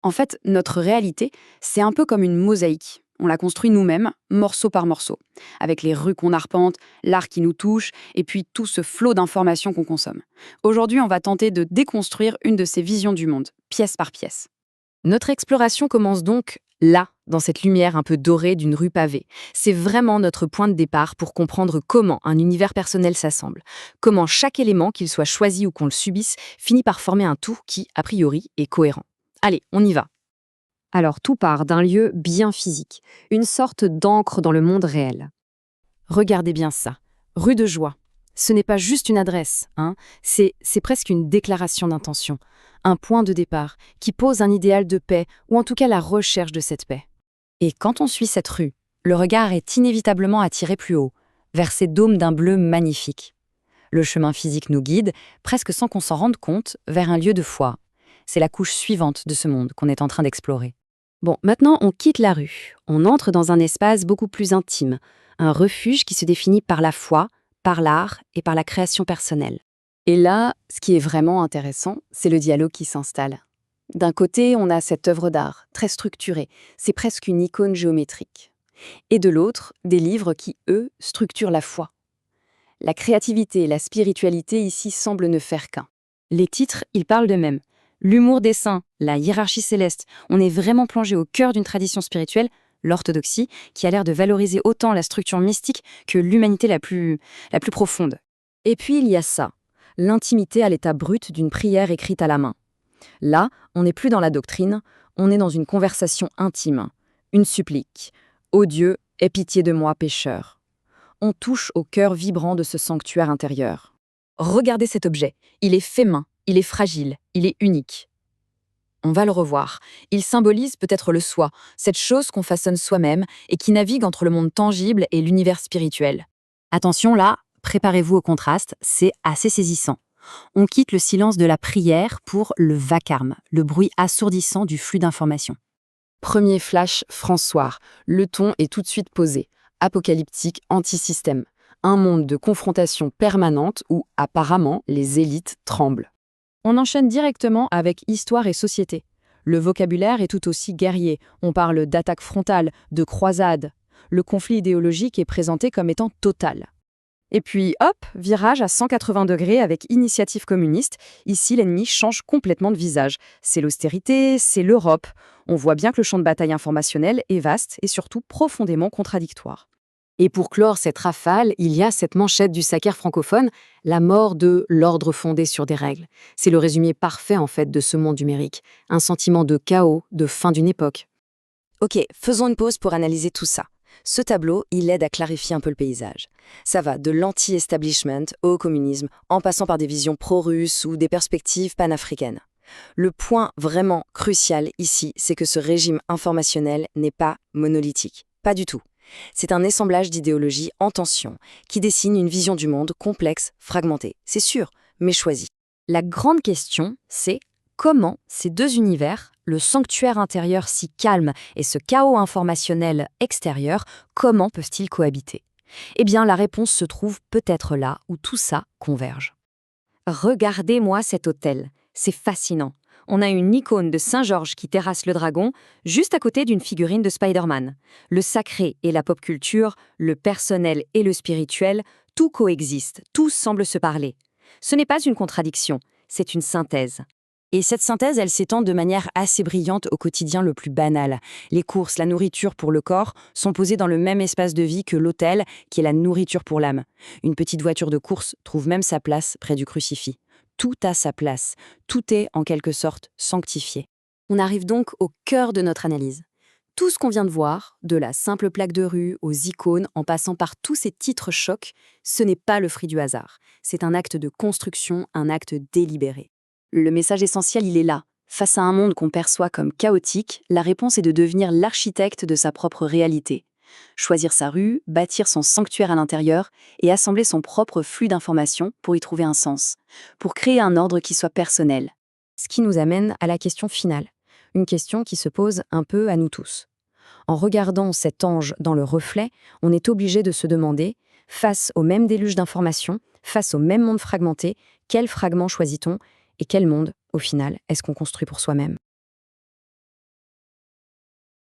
En fait, notre réalité, c'est un peu comme une mosaïque. On la construit nous-mêmes, morceau par morceau, avec les rues qu'on arpente, l'art qui nous touche, et puis tout ce flot d'informations qu'on consomme. Aujourd'hui, on va tenter de déconstruire une de ces visions du monde, pièce par pièce. Notre exploration commence donc là, dans cette lumière un peu dorée d'une rue pavée. C'est vraiment notre point de départ pour comprendre comment un univers personnel s'assemble, comment chaque élément, qu'il soit choisi ou qu'on le subisse, finit par former un tout qui, a priori, est cohérent. Allez, on y va. Alors, tout part d'un lieu bien physique, une sorte d'encre dans le monde réel. Regardez bien ça. Rue de Joie. Ce n'est pas juste une adresse, hein. C'est presque une déclaration d'intention, un point de départ qui pose un idéal de paix, ou en tout cas la recherche de cette paix. Et quand on suit cette rue, le regard est inévitablement attiré plus haut, vers ces dômes d'un bleu magnifique. Le chemin physique nous guide, presque sans qu'on s'en rende compte, vers un lieu de foi. C'est la couche suivante de ce monde qu'on est en train d'explorer. Bon, maintenant on quitte la rue, on entre dans un espace beaucoup plus intime, un refuge qui se définit par la foi, par l'art et par la création personnelle. Et là, ce qui est vraiment intéressant, c'est le dialogue qui s'installe. D'un côté, on a cette œuvre d'art, très structurée, c'est presque une icône géométrique. Et de l'autre, des livres qui, eux, structurent la foi. La créativité et la spiritualité ici semblent ne faire qu'un. Les titres, ils parlent d'eux-mêmes. L'humour des saints, la hiérarchie céleste, on est vraiment plongé au cœur d'une tradition spirituelle, l'orthodoxie, qui a l'air de valoriser autant la structure mystique que l'humanité la plus profonde. Et puis il y a ça, l'intimité à l'état brut d'une prière écrite à la main. Là, on n'est plus dans la doctrine, on est dans une conversation intime, une supplique. Ô Dieu, aie pitié de moi, pécheur. On touche au cœur vibrant de ce sanctuaire intérieur. Regardez cet objet, il est fait main, il est fragile, il est unique. On va le revoir. Il symbolise peut-être le soi, cette chose qu'on façonne soi-même et qui navigue entre le monde tangible et l'univers spirituel. Attention là, préparez-vous au contraste, c'est assez saisissant. On quitte le silence de la prière pour le vacarme, le bruit assourdissant du flux d'informations. Premier flash, François. Le ton est tout de suite posé. Apocalyptique, anti-système. Un monde de confrontation permanente où, apparemment, les élites tremblent. On enchaîne directement avec histoire et société. Le vocabulaire est tout aussi guerrier. On parle d'attaque frontale, de croisade. Le conflit idéologique est présenté comme étant total. Et puis, hop, virage à 180 degrés avec initiative communiste. Ici, l'ennemi change complètement de visage. C'est l'austérité, c'est l'Europe. On voit bien que le champ de bataille informationnel est vaste et surtout profondément contradictoire. Et pour clore cette rafale, il y a cette manchette du Sacer francophone, la mort de l'ordre fondé sur des règles. C'est le résumé parfait en fait de ce monde numérique. Un sentiment de chaos, de fin d'une époque. Ok, faisons une pause pour analyser tout ça. Ce tableau, il aide à clarifier un peu le paysage. Ça va de l'anti-establishment au communisme, en passant par des visions pro-russes ou des perspectives panafricaines. Le point vraiment crucial ici, c'est que ce régime informationnel n'est pas monolithique. Pas du tout. C'est un assemblage d'idéologies en tension qui dessine une vision du monde complexe, fragmentée. C'est sûr, mais choisie. La grande question, c'est comment ces deux univers, le sanctuaire intérieur si calme et ce chaos informationnel extérieur, comment peuvent-ils cohabiter? Eh bien, la réponse se trouve peut-être là où tout ça converge. Regardez-moi cet hôtel, c'est fascinant. On a une icône de Saint-Georges qui terrasse le dragon, juste à côté d'une figurine de Spider-Man. Le sacré et la pop culture, le personnel et le spirituel, tout coexiste, tout semble se parler. Ce n'est pas une contradiction, c'est une synthèse. Et cette synthèse, elle s'étend de manière assez brillante au quotidien le plus banal. Les courses, la nourriture pour le corps sont posées dans le même espace de vie que l'autel, qui est la nourriture pour l'âme. Une petite voiture de course trouve même sa place près du crucifix. Tout a sa place, tout est en quelque sorte sanctifié. On arrive donc au cœur de notre analyse. Tout ce qu'on vient de voir, de la simple plaque de rue aux icônes en passant par tous ces titres chocs, ce n'est pas le fruit du hasard. C'est un acte de construction, un acte délibéré. Le message essentiel, il est là. Face à un monde qu'on perçoit comme chaotique, la réponse est de devenir l'architecte de sa propre réalité. Choisir sa rue, bâtir son sanctuaire à l'intérieur et assembler son propre flux d'informations pour y trouver un sens, pour créer un ordre qui soit personnel. Ce qui nous amène à la question finale, une question qui se pose un peu à nous tous. En regardant cet ange dans le reflet, on est obligé de se demander, face au même déluge d'informations, face au même monde fragmenté, quel fragment choisit-on et quel monde, au final, est-ce qu'on construit pour soi-même ?